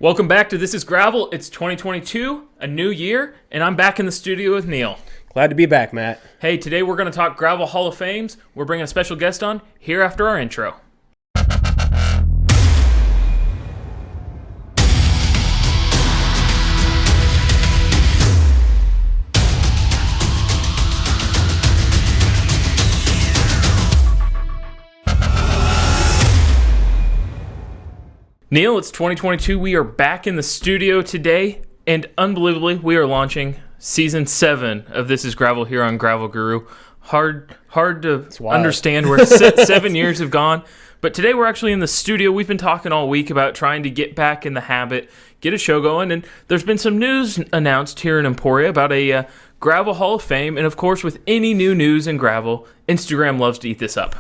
Welcome back to This is Gravel. It's 2022, a new year, and I'm back in the studio with Neil. Glad to be back, Matt. Hey, today we're going to talk Gravel Hall of Fames. We're bringing a special guest on here after our intro. Neil, it's 2022. We are back in the studio today, and unbelievably, we are launching Season 7 of This is Gravel here on Gravel Guru. Hard to understand where 7 years have gone, but today we're actually in the studio. We've been talking all week about trying to get back in the habit, get a show going, and there's been some news announced here in Emporia about a Gravel Hall of Fame, and of course, with any new news in gravel, Instagram loves to eat this up.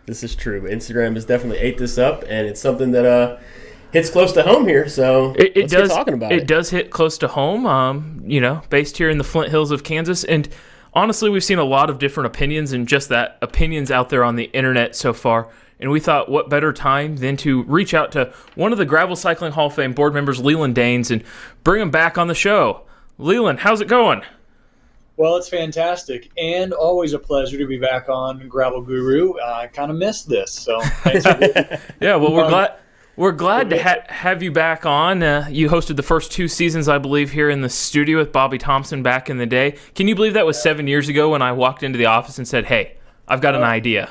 This is true. Instagram has definitely ate this up, and it's something that hits close to home here. So let's get talking about it. It does hit close to home. Based here in the Flint Hills of Kansas, and honestly, we've seen a lot of different opinions, and just that opinions out there on the internet so far. And we thought, what better time than to reach out to one of the Gravel Cycling Hall of Fame board members, LeLan Dains, and bring him back on the show. LeLan, how's it going? Well, it's fantastic, and always a pleasure to be back on Gravel Guru. I kind of missed this, so thanks for Yeah, well, we're glad to have you back on. You hosted the first 2 seasons, I believe, here in the studio with Bobby Thompson back in the day. Can you believe that was 7 years ago when I walked into the office and said, "Hey, I've got an idea."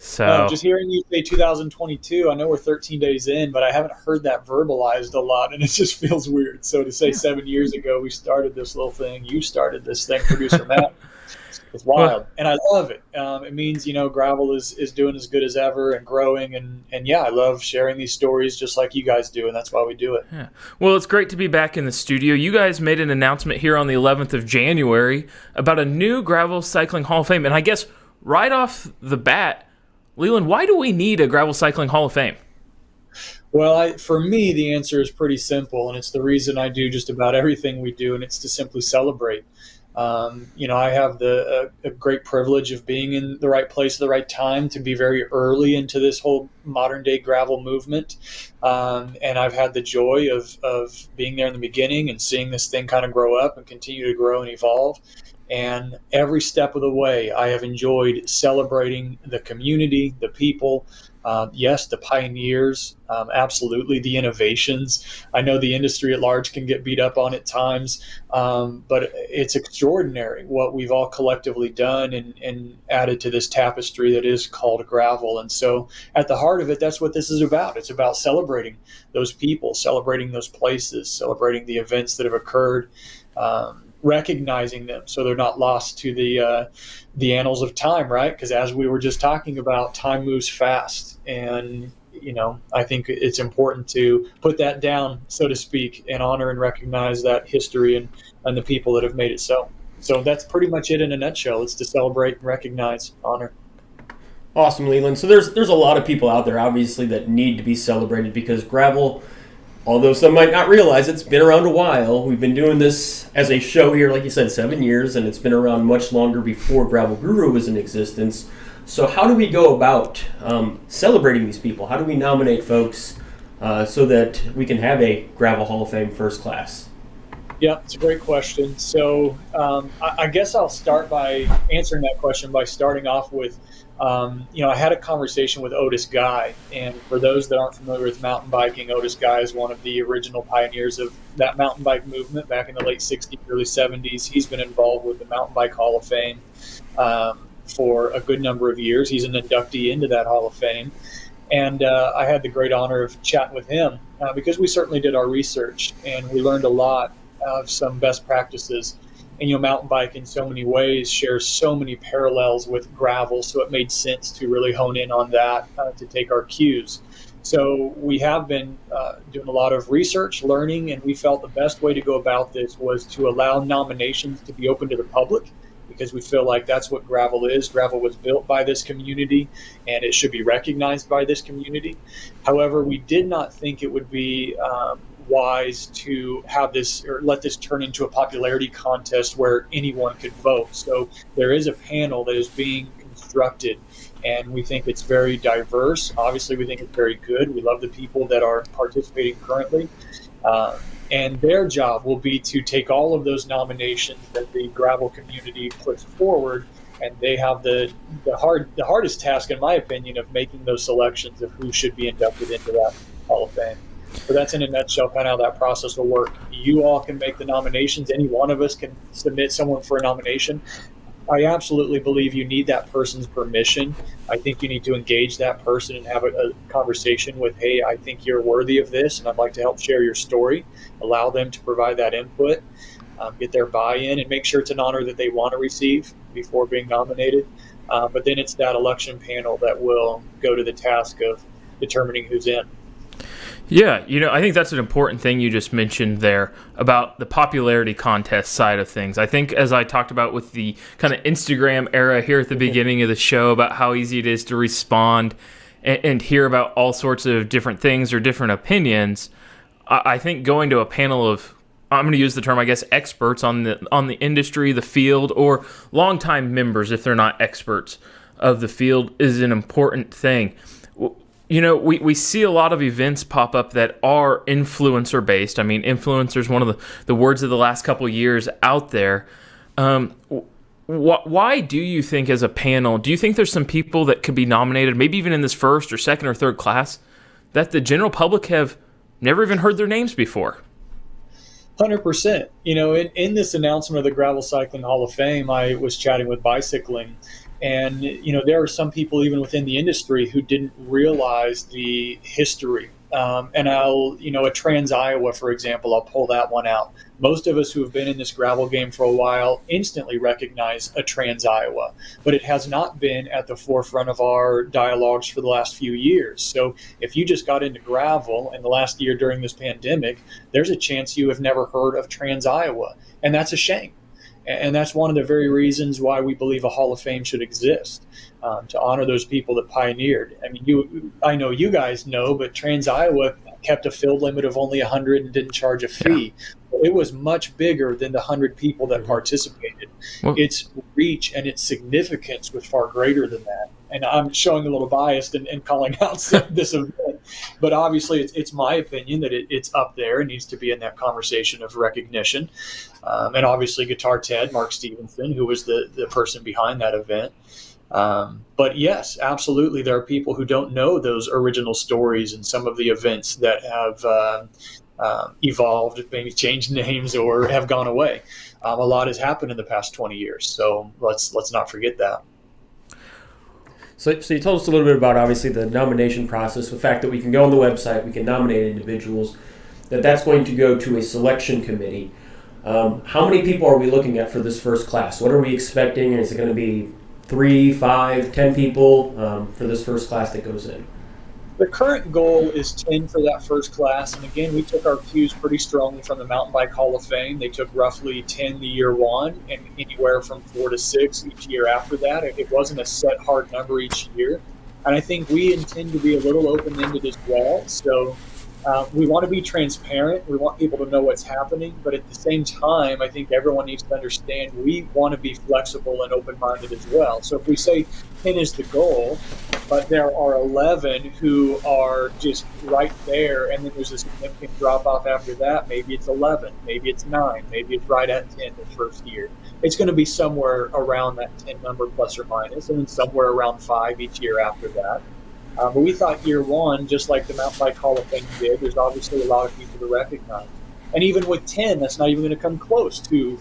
So just hearing you say 2022, I know we're 13 days in, but I haven't heard that verbalized a lot, and it just feels weird. So to say 7 years ago we started this little thing, you started this thing, producer Matt, it's wild, and I love it. It means gravel is doing as good as ever and growing, and yeah, I love sharing these stories just like you guys do, and that's why we do it. Yeah. Well, it's great to be back in the studio. You guys made an announcement here on the 11th of January about a new Gravel Cycling Hall of Fame, and I guess right off the bat, LeLan, why do we need a Gravel Cycling Hall of Fame? Well, for me, the answer is pretty simple, and it's the reason I do just about everything we do, and it's to simply celebrate. I have a great privilege of being in the right place at the right time to be very early into this whole modern-day gravel movement, and I've had the joy of being there in the beginning and seeing this thing kind of grow up and continue to grow and evolve. And every step of the way, I have enjoyed celebrating the community, the people, yes, the pioneers, absolutely, the innovations. I know the industry at large can get beat up on at times, but it's extraordinary what we've all collectively done and added to this tapestry that is called gravel. And so at the heart of it, that's what this is about. It's about celebrating those people, celebrating those places, celebrating the events that have occurred, recognizing them so they're not lost to the annals of time, right? Because as we were just talking about, time moves fast, and I think it's important to put that down, so to speak, and honor and recognize that history and the people that have made it so. So that's pretty much it in a nutshell. It's to celebrate and recognize, honor. Awesome, LeLan. So there's a lot of people out there, obviously, that need to be celebrated because gravel, although some might not realize it's been around a while. We've been doing this as a show here, like you said, 7 years, and it's been around much longer before Gravel Guru was in existence. So how do we go about celebrating these people? How do we nominate folks so that we can have a Gravel Hall of Fame first class? Yeah, it's a great question. So I guess I'll start by answering that question by starting off with, I had a conversation with Otis Guy, and for those that aren't familiar with mountain biking, Otis Guy is one of the original pioneers of that mountain bike movement back in the late 60s, early 70s. He's been involved with the Mountain Bike Hall of Fame for a good number of years. He's an inductee into that Hall of Fame. And I had the great honor of chatting with him because we certainly did our research, and we learned a lot of some best practices. And mountain bike in so many ways shares so many parallels with gravel, so it made sense to really hone in on that to take our cues. So we have been doing a lot of research, learning, and we felt the best way to go about this was to allow nominations to be open to the public, because we feel like that's what gravel is. Gravel was built by this community, and it should be recognized by this community. However, we did not think it would be wise to have this or let this turn into a popularity contest where anyone could vote. So there is a panel that is being constructed. And we think it's very diverse. Obviously, we think it's very good. We love the people that are participating currently. And their job will be to take all of those nominations that the gravel community puts forward, and they have the hardest task, in my opinion, of making those selections of who should be inducted into that Hall of Fame. So that's in a nutshell kind of how that process will work. You all can make the nominations. Any one of us can submit someone for a nomination. I absolutely believe you need that person's permission. I think you need to engage that person and have a conversation with, hey, I think you're worthy of this, and I'd like to help share your story. Allow them to provide that input, get their buy-in, and make sure it's an honor that they want to receive before being nominated. But then it's that election panel that will go to the task of determining who's in. Yeah, I think that's an important thing you just mentioned there about the popularity contest side of things. I think, as I talked about with the kind of Instagram era here at the beginning of the show, about how easy it is to respond and hear about all sorts of different things or different opinions, I think going to a panel of, I'm going to use the term, I guess, experts on the industry, the field, or longtime members, if they're not experts of the field, is an important thing. We see a lot of events pop up that are influencer based. I mean, influencer is one of the words of the last couple of years out there. Why do you think, as a panel, do you think there's some people that could be nominated, maybe even in this first or second or third class, that the general public have never even heard their names before? 100%. In this announcement of the Gravel Cycling Hall of Fame, I was chatting with Bicycling. And, there are some people even within the industry who didn't realize the history. And a Trans Iowa, for example, I'll pull that one out. Most of us who have been in this gravel game for a while instantly recognize a Trans Iowa, but it has not been at the forefront of our dialogues for the last few years. So if you just got into gravel in the last year during this pandemic, there's a chance you have never heard of Trans Iowa. And that's a shame. And that's one of the very reasons why we believe a Hall of Fame should exist, to honor those people that pioneered. I mean, I know you guys know, but Trans Iowa kept a field limit of only 100 and didn't charge a fee. Yeah. It was much bigger than the 100 people that participated. Well, its reach and its significance was far greater than that. And I'm showing a little biased and calling out this event, but obviously it's my opinion that it's up there and needs to be in that conversation of recognition. And obviously Guitar Ted, Mark Stevenson, who was the person behind that event. But yes, absolutely, there are people who don't know those original stories and some of the events that have evolved, maybe changed names or have gone away. A lot has happened in the past 20 years, so let's not forget that. So you told us a little bit about, obviously, the nomination process, the fact that we can go on the website, we can nominate individuals, that's going to go to a selection committee. How many people are we looking at for this first class? What are we expecting? Is it going to be 3, 5, 10 people for this first class that goes in? The current goal is 10 for that first class. And again, we took our cues pretty strongly from the Mountain Bike Hall of Fame. They took roughly 10 the year one and anywhere from 4 to 6 each year after that. It wasn't a set hard number each year. And I think we intend to be a little open-ended as well. So we want to be transparent. We want people to know what's happening. But at the same time, I think everyone needs to understand we want to be flexible and open-minded as well. So if we say 10 is the goal, but there are 11 who are just right there, and then there's a significant drop-off after that, maybe it's 11, maybe it's 9, maybe it's right at 10 the first year. It's going to be somewhere around that 10 number plus or minus, and then somewhere around 5 each year after that. But we thought year one, just like the Mountain Bike Hall of Fame did, there's obviously a lot of people to recognize. And even with 10, that's not even going to come close to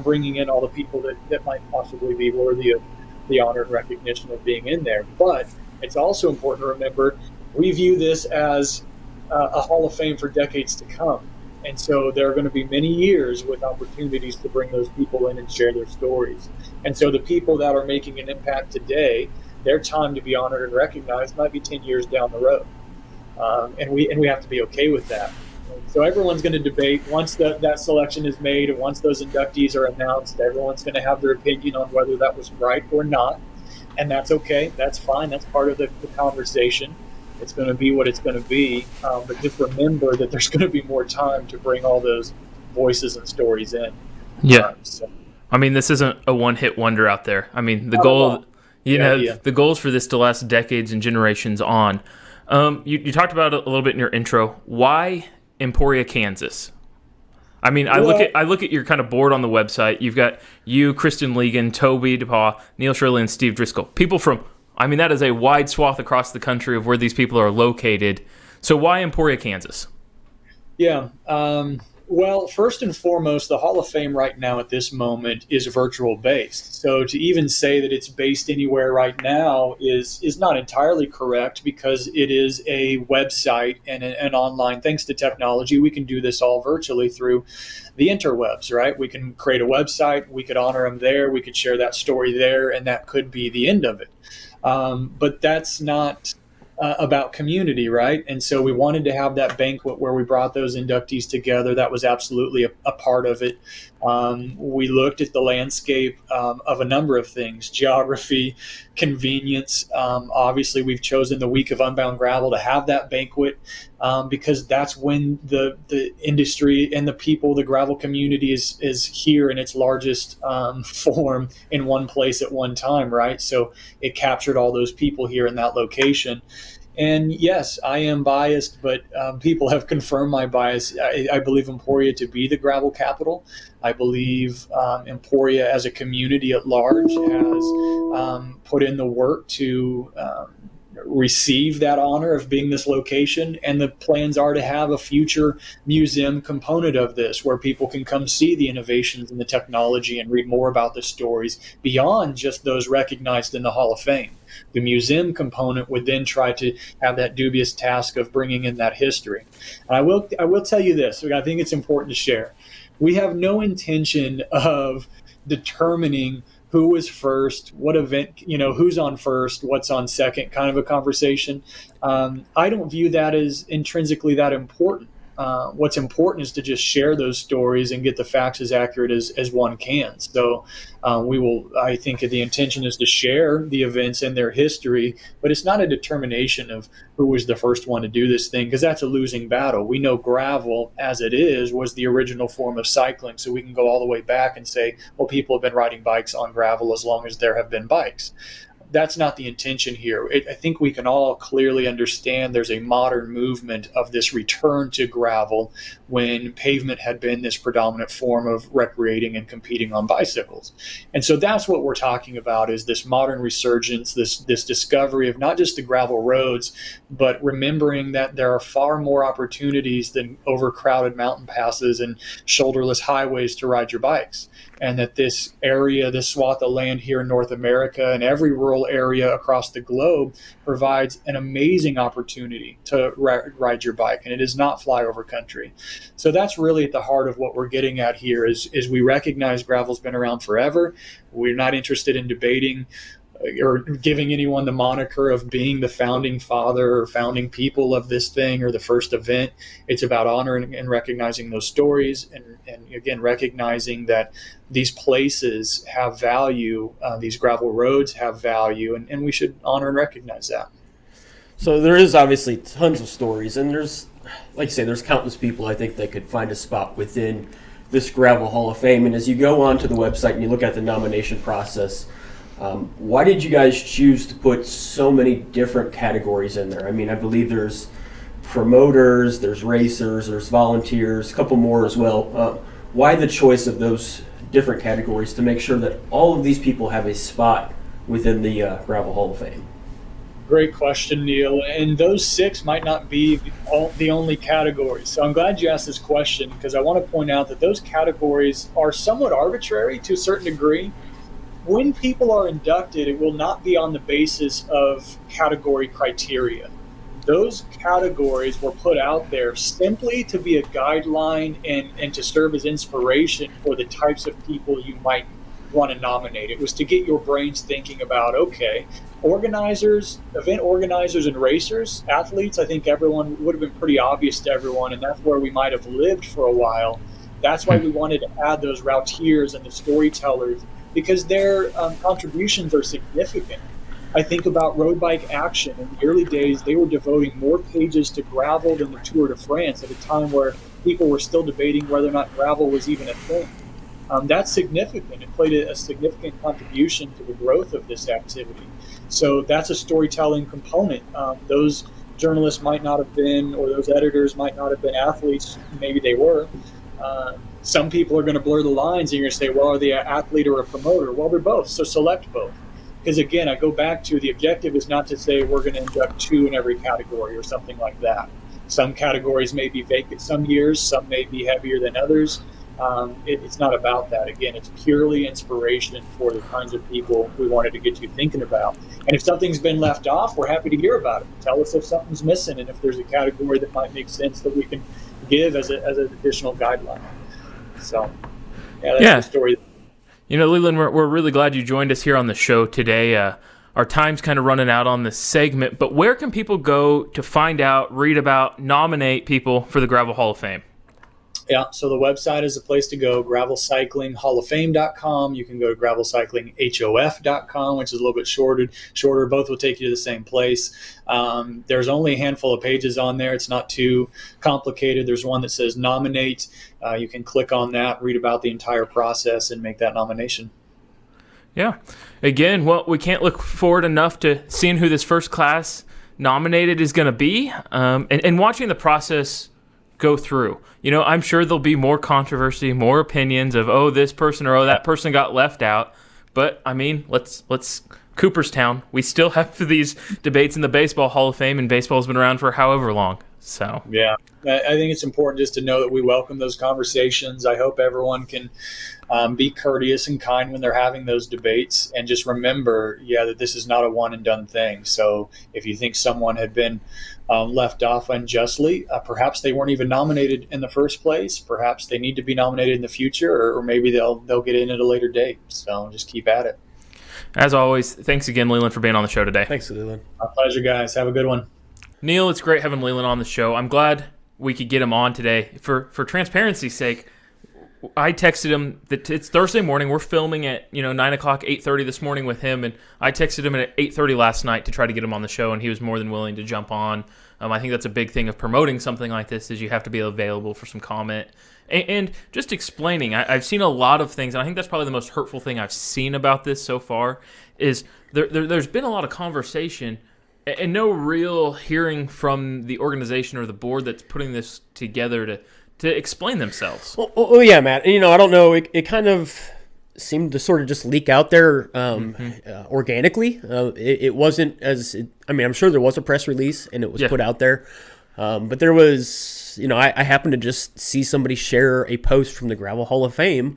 bringing in all the people that might possibly be worthy of the honor and recognition of being in there. But it's also important to remember we view this as a Hall of Fame for decades to come. And so there are going to be many years with opportunities to bring those people in and share their stories. And so the people that are making an impact today, their time to be honored and recognized might be 10 years down the road. And we have to be okay with that. So everyone's going to debate once that selection is made and once those inductees are announced, everyone's going to have their opinion on whether that was right or not. And that's okay. That's fine. That's part of the conversation. It's going to be what it's going to be. But just remember that there's going to be more time to bring all those voices and stories in. Yeah. I mean, this isn't a one-hit wonder out there. I mean, the goal You know, idea. the goals for this to last decades and generations on. You talked about it a little bit in your intro. Why Emporia, Kansas? I mean, I look at your kind of board on the website. You've got you, Kristen Legan, Toby DePaul, Neil Shirley, and Steve Driscoll. People from, I mean, that is a wide swath across the country of where these people are located. So why Emporia, Kansas? Yeah. Well, first and foremost, the Hall of Fame right now at this moment is virtual based. So to even say that it's based anywhere right now is not entirely correct, because it is a website and an online. Thanks to technology, we can do this all virtually through the interwebs, right? We can create a website, we could honor them there, we could share that story there, and that could be the end of it. But that's not about community, right? And so we wanted to have that banquet where we brought those inductees together. That was absolutely a part of it. We looked at the landscape of a number of things: geography, convenience. Obviously, we've chosen the week of Unbound Gravel to have that banquet because that's when the industry and the people, the gravel community is here in its largest form in one place at one time, right? So it captured all those people here in that location. And yes, I am biased, but people have confirmed my bias. I believe Emporia to be the gravel capital. I believe Emporia as a community at large has put in the work to receive that honor of being this location, and the plans are to have a future museum component of this where people can come see the innovations and the technology and read more about the stories beyond just those recognized in the Hall of Fame. The museum component would then try to have that dubious task of bringing in that history. And I will tell you this, I think it's important to share. We have no intention of determining who was first, what event, who's on first, what's on second, kind of a conversation. I don't view that as intrinsically that important. What's important is to just share those stories and get the facts as accurate as one can. So I think the intention is to share the events and their history, but it's not a determination of who was the first one to do this thing, because that's a losing battle. We know gravel as it is was the original form of cycling. So we can go all the way back and say, well, people have been riding bikes on gravel as long as there have been bikes. That's not the intention here. I think we can all clearly understand there's a modern movement of this return to gravel when pavement had been this predominant form of recreating and competing on bicycles. And so that's what we're talking about, is this modern resurgence, this discovery of not just the gravel roads, but remembering that there are far more opportunities than overcrowded mountain passes and shoulderless highways to ride your bikes. And that this area, this swath of land here in North America and every rural area across the globe provides an amazing opportunity to ride your bike. And it is not flyover country. So that's really at the heart of what we're getting at here is we recognize gravel's been around forever. We're not interested in debating or giving anyone the moniker of being the founding father or founding people of this thing or the first event. It's about honoring and recognizing those stories and again, recognizing that these places have value, these gravel roads have value, and we should honor and recognize that. So there is obviously tons of stories, and there's, like you say, there's countless people I think that could find a spot within this Gravel Hall of Fame. And as you go onto the website and you look at the nomination process, why did you guys choose to put so many different categories in there? I mean, I believe there's promoters, there's racers, there's volunteers, a couple more as well. Why the choice of those different categories to make sure that all of these people have a spot within the Gravel Hall of Fame? Great question, Neil. And those 6 might not be the only categories. So I'm glad you asked this question, because I want to point out that those categories are somewhat arbitrary to a certain degree. When people are inducted, it will not be on the basis of category criteria. Those categories were put out there simply to be a guideline and to serve as inspiration for the types of people you might want to nominate. It was to get your brains thinking about, okay, organizers, event organizers and racers, athletes, I think everyone would have been pretty obvious to everyone, and that's where we might have lived for a while. That's why we wanted to add those routiers and the storytellers, because their contributions are significant. I think about road bike action. In the early days, they were devoting more pages to gravel than the Tour de France at a time where people were still debating whether or not gravel was even a thing. That's significant. It played a significant contribution to the growth of this activity. So that's a storytelling component. Those journalists might not have been, or those editors might not have been athletes. Maybe they were. Some people are going to blur the lines, and you're going to say, well, are they an athlete or a promoter? Well, they're both, so select both. Because again, I go back to the objective is not to say we're going to induct 2 in every category or something like that. Some categories may be vacant some years, some may be heavier than others. It's not about that. Again, it's purely inspiration for the kinds of people we wanted to get you thinking about. And if something's been left off, we're happy to hear about it. Tell us if something's missing and if there's a category that might make sense that we can give as an additional guideline. So, that's the story. LeLan, we're really glad you joined us here on the show today. Our time's kind of running out on this segment, but where can people go to find out, read about, nominate people for the Gravel Hall of Fame? Yeah, so the website is a place to go, gravelcyclinghalloffame.com. You can go to gravelcyclinghof.com, which is a little bit shorter. Both will take you to the same place. There's only a handful of pages on there. It's not too complicated. There's one that says nominate. You can click on that, read about the entire process, and make that nomination. Yeah. Again, well, we can't look forward enough to seeing who this first class nominated is going to be, and watching the process go through. I'm sure there'll be more controversy, more opinions of, oh, this person or oh, that person got left out. But I mean, let's Cooperstown. We still have these debates in the Baseball Hall of Fame, and baseball's been around for however long. So yeah, I think it's important just to know that we welcome those conversations. I hope everyone can be courteous and kind when they're having those debates, and just remember, that this is not a one and done thing. So if you think someone had been left off unjustly, perhaps they weren't even nominated in the first place. Perhaps they need to be nominated in the future, or maybe they'll get in at a later date. So just keep at it. As always, thanks again, LeLan, for being on the show today. Thanks, LeLan. My pleasure, guys. Have a good one. Neil, it's great having LeLan on the show. I'm glad we could get him on today. For transparency's sake, I texted him that it's Thursday morning. We're filming at 9 o'clock, 8:30 this morning with him, and I texted him at 8:30 last night to try to get him on the show, and he was more than willing to jump on. I think that's a big thing of promoting something like this, is you have to be available for some comment. And just explaining, I've seen a lot of things, and I think that's probably the most hurtful thing I've seen about this so far, is there's been a lot of conversation and no real hearing from the organization or the board that's putting this together to explain themselves. Well, yeah, Matt. And, I don't know. It kind of seemed to sort of just leak out there organically. It wasn't as – I'm sure there was a press release and it was put out there. But there was – I happened to just see somebody share a post from the Gravel Hall of Fame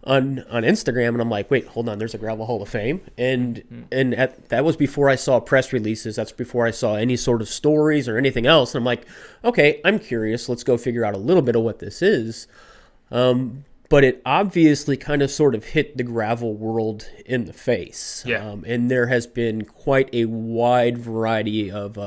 on Instagram, and I'm like, wait, hold on, there's a Gravel Hall of Fame, and that was before I saw press releases. That's before I saw any sort of stories or anything else. And I'm like, okay, I'm curious. Let's go figure out a little bit of what this is. But it obviously kind of sort of hit the gravel world in the face. Yeah. And there has been quite a wide variety of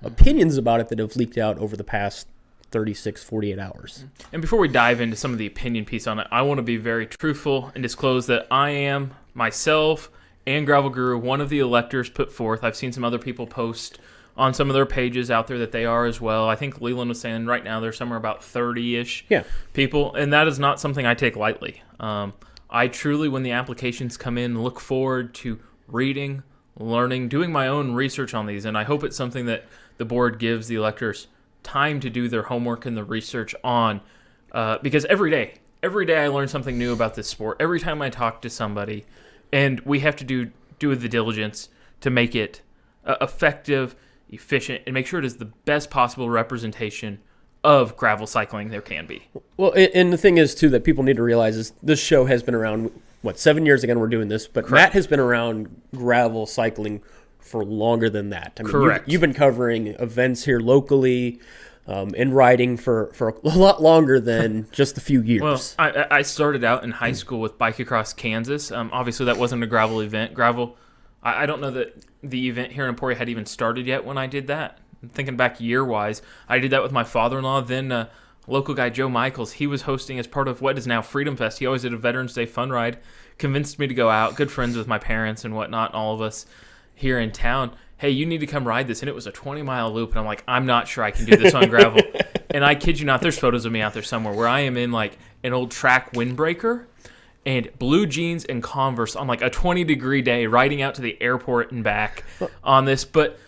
opinions about it that have leaked out over the past 36, 48 hours. And before we dive into some of the opinion piece on it, I want to be very truthful and disclose that I am, myself, and Gravel Guru, one of the electors put forth. I've seen some other people post on some of their pages out there that they are as well. I think LeLan was saying right now there's somewhere about 30-ish people, and that is not something I take lightly. I truly, when the applications come in, look forward to reading, learning, doing my own research on these, and I hope it's something that the board gives the electors time to do their homework and the research on, because every day I learn something new about this sport. Every time I talk to somebody, and we have to do the diligence to make it effective, efficient, and make sure it is the best possible representation of gravel cycling there can be. Well, and the thing is, too, that people need to realize is this show has been around, 7 years again we're doing this, but Correct. Matt has been around gravel cycling for longer than that. Correct. You've been covering events here locally and riding for a lot longer than just a few years. Well, I started out in high school with Bike Across Kansas. Obviously, that wasn't a gravel event. I don't know that the event here in Emporia had even started yet when I did that. Thinking back year-wise, I did that with my father-in-law. Then local guy Joe Michaels, he was hosting as part of what is now Freedom Fest. He always did a Veterans Day fun ride, convinced me to go out, good friends with my parents and whatnot, all of us here in town. Hey, you need to come ride this. And it was a 20-mile loop. And I'm like, I'm not sure I can do this on gravel. And I kid you not, there's photos of me out there somewhere where I am in like an old track windbreaker. and blue jeans and Converse on like a 20-degree day, riding out to the airport and back on this. But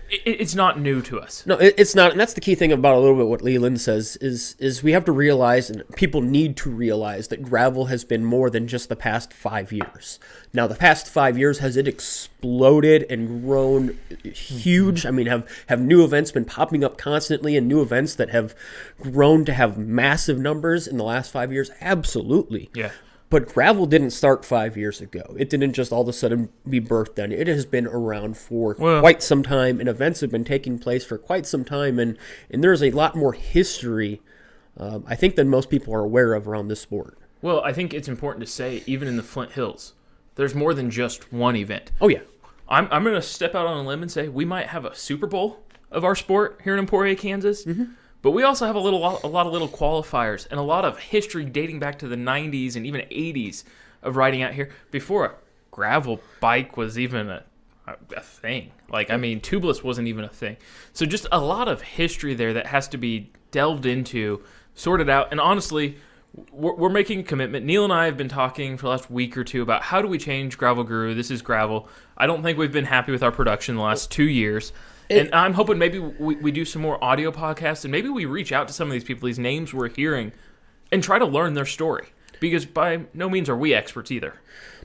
it's not new to us. No, it's not, and that's the key thing about a little bit what LeLan says is we have to realize, and people need to realize, that gravel has been more than just the past 5 years. Now, the past 5 years, has it exploded and grown huge? I mean, have new events been popping up constantly, and new events that have grown to have massive numbers in the last 5 years? Absolutely. Yeah. But gravel didn't start 5 years ago. It didn't just all of a sudden be birthed then. It has been around for quite some time, and events have been taking place for quite some time, and there's a lot more history, I think, than most people are aware of around this sport. Well, I think it's important to say, even in the Flint Hills, there's more than just one event. Oh, yeah. I'm going to step out on a limb and say we might have a Super Bowl of our sport here in Emporia, Kansas. Mm-hmm. But we also have a lot of little qualifiers and a lot of history dating back to the 90s and even 80s of riding out here before a gravel bike was even a thing. Like, I mean, tubeless wasn't even a thing. So just a lot of history there that has to be delved into, sorted out. And honestly, we're making a commitment. Neil and I have been talking for the last week or two about how do we change Gravel Guru. This is gravel. I don't think we've been happy with our production the last 2 years. And I'm hoping maybe we do some more audio podcasts, and maybe we reach out to some of these people, these names we're hearing, and try to learn their story. Because by no means are we experts either.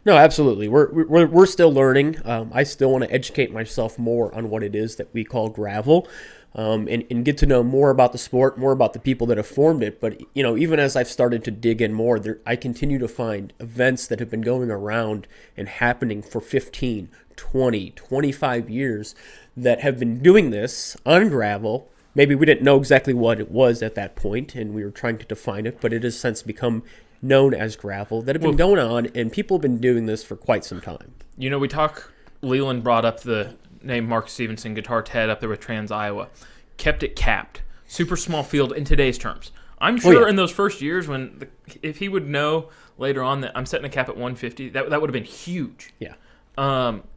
No, absolutely. We're still learning. I still want to educate myself more on what it is that we call gravel, and get to know more about the sport, more about the people that have formed it. But even as I've started to dig in more, I continue to find events that have been going around and happening for 15, 20, 25 years that have been doing this on gravel. Maybe we didn't know exactly what it was at that point, and we were trying to define it, but it has since become known as gravel, that have been going on, and people have been doing this for quite some time. LeLan brought up the name Mark Stevenson, Guitar Ted up there with Trans Iowa. Kept it capped. Super small field in today's terms. I'm sure in those first years if he would know later on that I'm setting a cap at 150, that would have been huge. Yeah.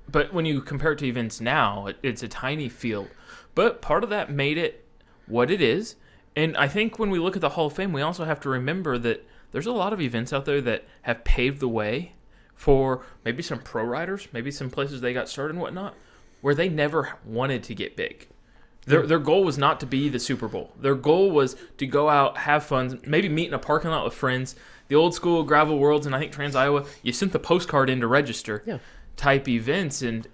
But when you compare it to events now, it's a tiny field. But part of that made it what it is. And I think when we look at the Hall of Fame, we also have to remember that there's a lot of events out there that have paved the way for maybe some pro riders, maybe some places they got started and whatnot, where they never wanted to get big. Their goal was not to be the Super Bowl. Their goal was to go out, have fun, maybe meet in a parking lot with friends. The old school gravel worlds, and I think Trans Iowa, you sent the postcard in to register. Yeah. Type events, and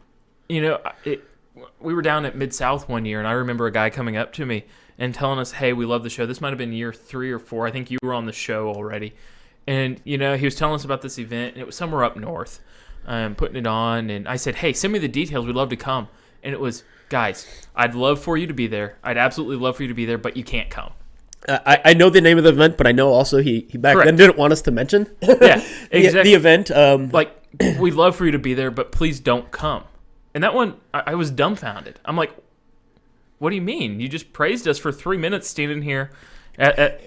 we were down at Mid-South one year, and I remember a guy coming up to me and telling us, hey, we love the show. This might have been year 3 or 4. I think you were on the show already. And he was telling us about this event, and it was somewhere up north, putting it on, and I said, hey, send me the details, we'd love to come. And it was, guys, I'd love for you to be there. I'd absolutely love for you to be there, but you can't come. I know the name of the event, but I know also he back then didn't want us to mention exactly. the event. We'd love for you to be there, but please don't come. And that one, I was dumbfounded. I'm like, what do you mean? You just praised us for 3 minutes standing here at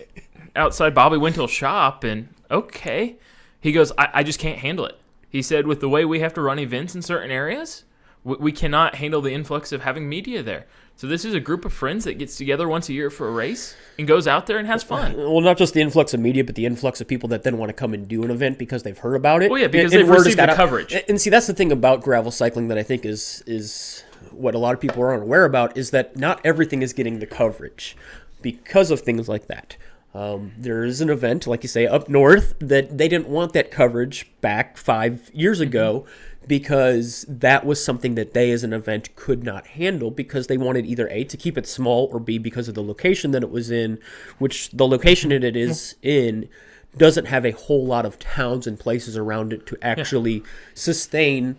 outside Bobby Wintel's shop, and okay. He goes, I just can't handle it. He said, with the way we have to run events in certain areas, we cannot handle the influx of having media there. So this is a group of friends that gets together once a year for a race and goes out there and has fun. Well, not just the influx of media, but the influx of people that then want to come and do an event because they've heard about it. Well, yeah, because they've received the coverage. And see, that's the thing about gravel cycling that I think is what a lot of people are unaware about, is that not everything is getting the coverage because of things like that. There is an event, like you say, up north that they didn't want that coverage back 5 years ago because that was something that they as an event could not handle because they wanted either A, to keep it small, or B, because of the location that it was in, which the location that it is in doesn't have a whole lot of towns and places around it to actually sustain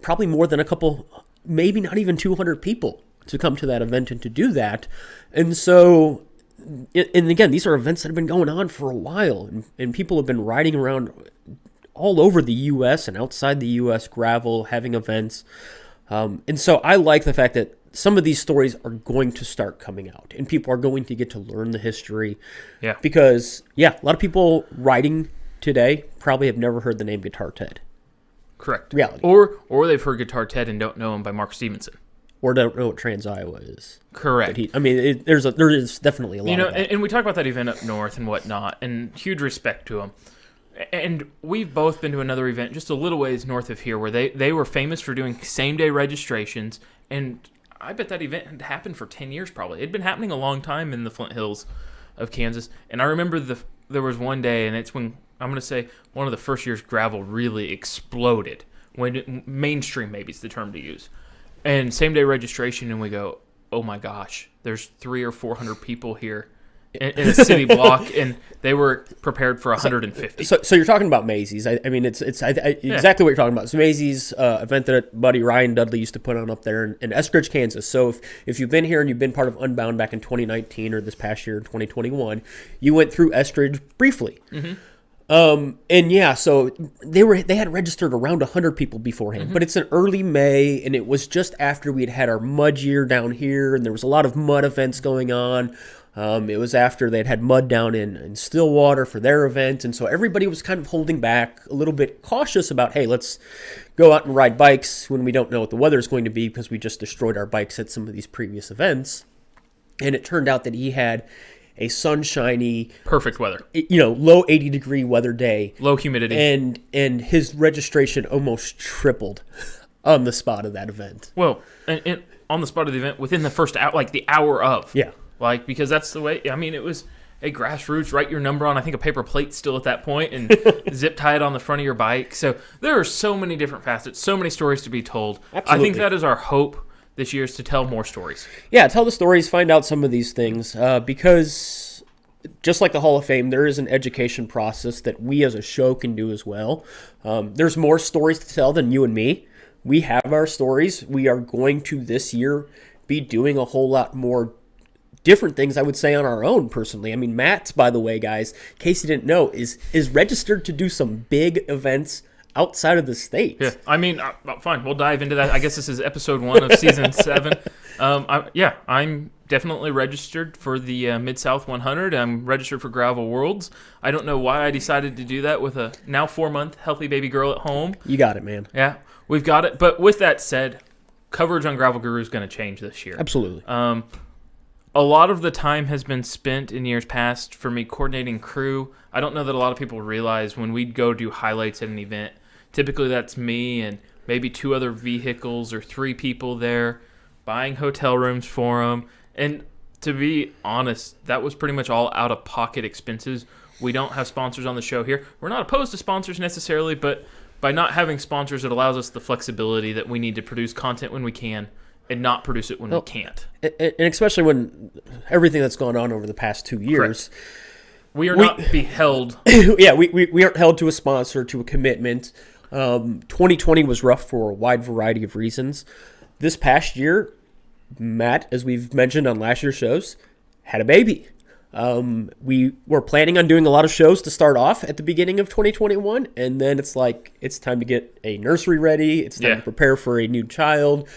probably more than a couple, maybe not even 200 people to come to that event and to do that. And so, and again, these are events that have been going on for a while, and people have been riding around all over the U.S. and outside the U.S. gravel, having events. And so I like the fact that some of these stories are going to start coming out, and people are going to get to learn the history. Yeah. Because, a lot of people riding today probably have never heard the name Guitar Ted. Correct. Reality. Or they've heard Guitar Ted and don't know him by Mark Stevenson. Or don't know what Trans Iowa is. Correct. There is definitely a lot of that. And we talk about that event up north and whatnot, and huge respect to him. And we've both been to another event just a little ways north of here where they were famous for doing same-day registrations, and I bet that event had happened for 10 years probably. It had been happening a long time in the Flint Hills of Kansas, and I remember there was one day, and it's when, I'm going to say, one of the first years gravel really exploded. Mainstream maybe is the term to use. And same-day registration, and we go, oh my gosh, there's 300 or 400 people here in a city block, and they were prepared for 150. So you're talking about Maisie's. I mean, it's exactly what you're talking about. It's Maisie's event that buddy Ryan Dudley used to put on up there in Eskridge, Kansas. So if you've been here and you've been part of Unbound back in 2019 or this past year in 2021, you went through Eskridge briefly. Mm-hmm. And yeah, so they had registered around 100 people beforehand, but it's in early May, and it was just after we'd had our mud year down here, and there was a lot of mud events going on. It was after they'd had mud down in Stillwater for their event, and so everybody was kind of holding back, a little bit cautious about, hey, let's go out and ride bikes when we don't know what the weather is going to be because we just destroyed our bikes at some of these previous events. And it turned out that he had a sunshiny, perfect weather, low 80-degree weather day, low humidity, and his registration almost tripled on the spot of that event. Well, and on the spot of the event within the first hour, like the hour of, because that's the way. I mean, it was a grassroots, write your number on, I think, a paper plate still at that point, and zip tie it on the front of your bike. So there are so many different facets, so many stories to be told. Absolutely. I think that is our hope this year, is to tell more stories. Yeah, tell the stories, find out some of these things, because just like the Hall of Fame, there is an education process that we as a show can do as well. There's more stories to tell than you and me. We have our stories. We are going to this year be doing a whole lot more different things, I would say, on our own personally. I mean, Matt's, by the way, guys, in case you didn't know, is registered to do some big events outside of the state. Yeah, I mean, fine, we'll dive into that. I guess this is episode 1 of season 7. I'm definitely registered for the Mid-South 100. I'm registered for Gravel Worlds. I don't know why I decided to do that with a now 4-month healthy baby girl at home. You got it, man. Yeah, we've got it. But with that said, coverage on Gravel Guru is going to change this year. Absolutely. A lot of the time has been spent in years past for me coordinating crew. I don't know that a lot of people realize when we'd go do highlights at an event, typically that's me and maybe 2 other vehicles or 3 people there buying hotel rooms for them. And to be honest, that was pretty much all out-of-pocket expenses. We don't have sponsors on the show here. We're not opposed to sponsors necessarily, but by not having sponsors, it allows us the flexibility that we need to produce content when we can and not produce it when we can't. And especially when everything that's gone on over the past 2 years. Correct. We are not beheld. Yeah, we aren't held to a sponsor, to a commitment. 2020 was rough for a wide variety of reasons. This past year, Matt, as we've mentioned on last year's shows, had a baby. We were planning on doing a lot of shows to start off at the beginning of 2021, and then it's like it's time to get a nursery ready. It's time to prepare for a new child.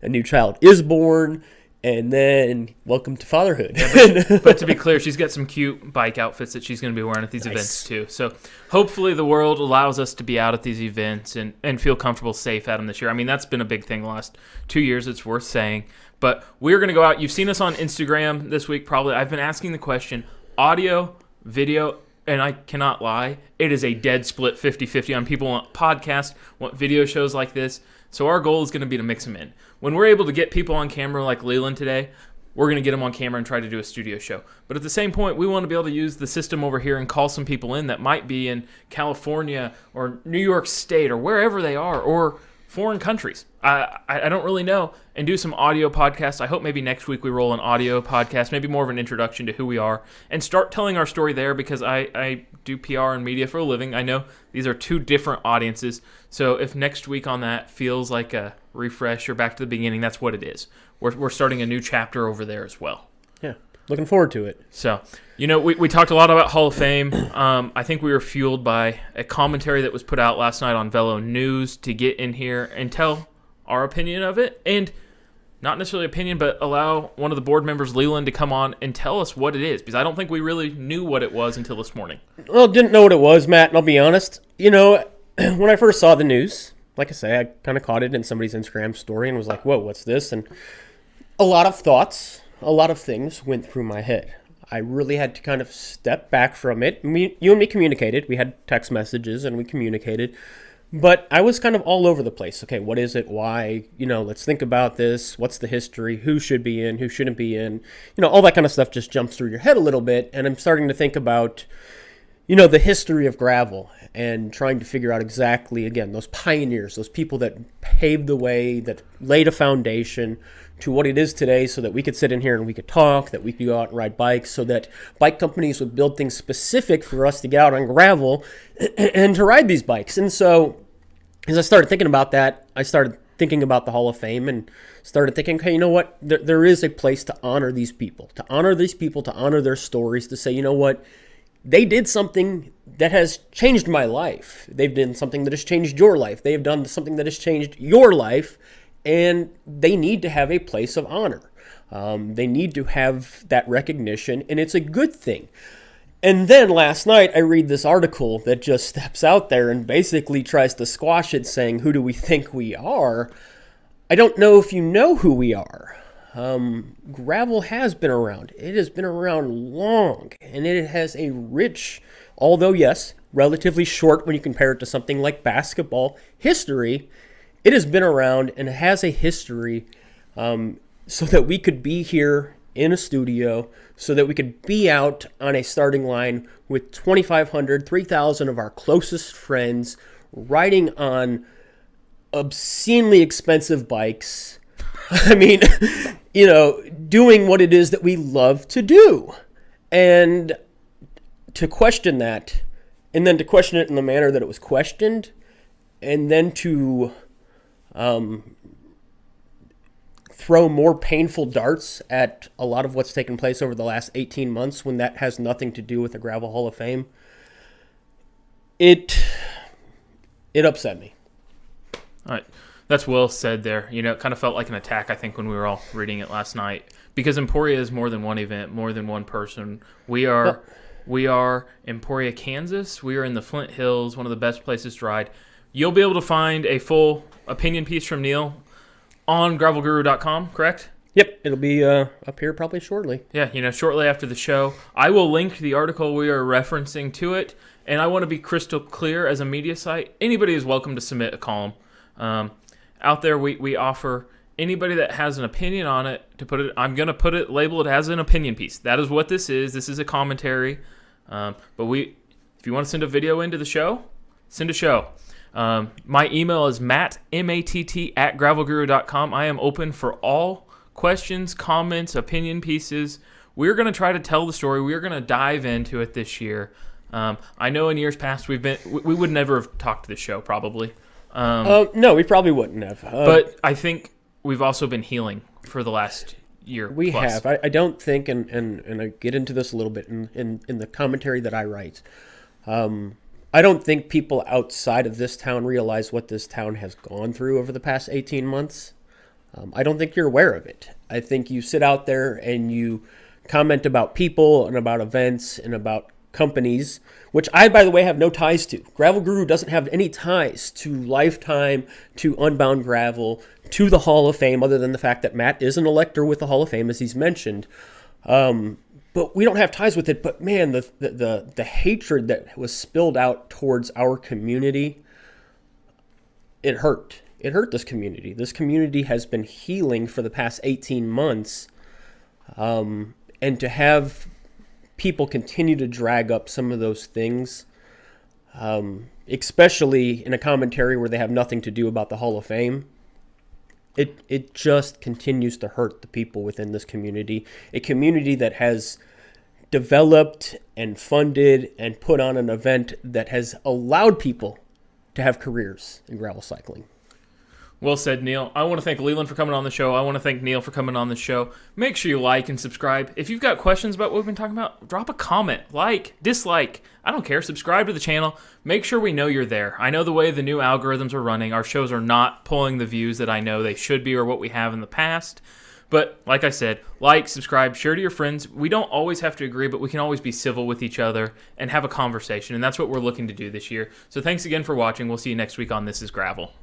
A new child is born, and then welcome to fatherhood. Yeah, but to be clear, she's got some cute bike outfits that she's going to be wearing at these events too. So hopefully the world allows us to be out at these events and feel comfortable, safe at them this year. I mean, that's been a big thing the last 2 years, it's worth saying. But we're going to go out. You've seen us on Instagram this week probably. I've been asking the question, audio, video, and I cannot lie, it is a dead split 50-50 on people want podcasts, want video shows like this. So our goal is going to be to mix them in. When we're able to get people on camera like LeLan today, we're going to get them on camera and try to do a studio show. But at the same point, we want to be able to use the system over here and call some people in that might be in California or New York State or wherever they are, or foreign countries. I don't really know, and do some audio podcasts. I hope maybe next week we roll an audio podcast, maybe more of an introduction to who we are, and start telling our story there, because I do PR and media for a living. I know these are 2 different audiences, so if next week on that feels like a refresh or back to the beginning, that's what it is. We're starting a new chapter over there as well. Yeah, looking forward to it. So, we talked a lot about Hall of Fame. I think we were fueled by a commentary that was put out last night on Velo News to get in here and tell our opinion of it, and not necessarily opinion, but allow one of the board members, LeLan, to come on and tell us what it is, because I don't think we really knew what it was until this morning. Well, didn't know what it was, Matt, and I'll be honest. When I first saw the news, like I say, I kind of caught it in somebody's Instagram story and was like, whoa, what's this? And a lot of thoughts, a lot of things went through my head. I really had to kind of step back from it. You and me communicated. We had text messages and we communicated. But I was kind of all over the place. Okay, what is it? Why? Let's think about this. What's the history? Who should be in? Who shouldn't be in? All that kind of stuff just jumps through your head a little bit. And I'm starting to think about, the history of gravel and trying to figure out exactly, again, those pioneers, those people that paved the way, that laid a foundation to what it is today so that we could sit in here and we could talk, that we could go out and ride bikes, so that bike companies would build things specific for us to get out on gravel and to ride these bikes. And so as I started thinking about that, I started thinking about the Hall of Fame and started thinking, okay, you know what? There is a place to honor these people, to honor their stories, to say, you know what? They did something that has changed my life. They've done something that has changed your life. They have done something that has changed your life, and they need to have a place of honor. They need to have that recognition, and it's a good thing. And then last night, I read this article that just steps out there and basically tries to squash it, saying, who do we think we are? I don't know if you know who we are. Gravel has been around. It has been around long, and it has a rich, although yes, relatively short when you compare it to something like basketball history. It has been around and has a history, so that we could be here in a studio, so that we could be out on a starting line with 2,500, 3,000 of our closest friends riding on obscenely expensive bikes. I mean, doing what it is that we love to do. And to question that, and then to question it in the manner that it was questioned, and then to throw more painful darts at a lot of what's taken place over the last 18 months when that has nothing to do with the Gravel Hall of Fame, it upset me. All right. That's well said there. It kind of felt like an attack, I think, when we were all reading it last night. Because Emporia is more than one event, more than one person. We are Emporia, Kansas. We are in the Flint Hills, one of the best places to ride. You'll be able to find a full opinion piece from Neil on gravelguru.com, correct? Yep, it'll be up here probably shortly. Yeah, shortly after the show. I will link the article we are referencing to it, and I want to be crystal clear as a media site. Anybody is welcome to submit a column. Out there, we offer anybody that has an opinion on it to put it. I'm going to label it as an opinion piece. That is what this is. This is a commentary. But if you want to send a video into the show, send a show. My email is matt, M-A-T-T, @gravelguru.com. I am open for all questions, comments, opinion pieces. We're going to try to tell the story. We are going to dive into it this year. I know in years past we would never have talked to this show probably. No, we probably wouldn't have. But I think we've also been healing for the last year. We plus. have. I don't think, and I get into this a little bit in the commentary that I write. I don't think people outside of this town realize what this town has gone through over the past 18 months. I don't think you're aware of it. I think you sit out there and you comment about people and about events and about companies, which I, by the way, have no ties to. Gravel Guru doesn't have any ties to Lifetime, to Unbound Gravel, to the Hall of Fame, other than the fact that Matt is an elector with the Hall of Fame, as he's mentioned. But we don't have ties with it. But man, the hatred that was spilled out towards our community, it hurt. It hurt this community. This community has been healing for the past 18 months. And to have people continue to drag up some of those things, especially in a commentary where they have nothing to do about the Hall of Fame, it just continues to hurt the people within this community. A community that has developed and funded and put on an event that has allowed people to have careers in gravel cycling. Well said, Neil. I want to thank LeLan for coming on the show. I want to thank Neil for coming on the show. Make sure you like and subscribe. If you've got questions about what we've been talking about, drop a comment, like, dislike. I don't care. Subscribe to the channel. Make sure we know you're there. I know the way the new algorithms are running, our shows are not pulling the views that I know they should be or what we have in the past. But like I said, like, subscribe, share to your friends. We don't always have to agree, but we can always be civil with each other and have a conversation. And that's what we're looking to do this year. So thanks again for watching. We'll see you next week on This is Gravel.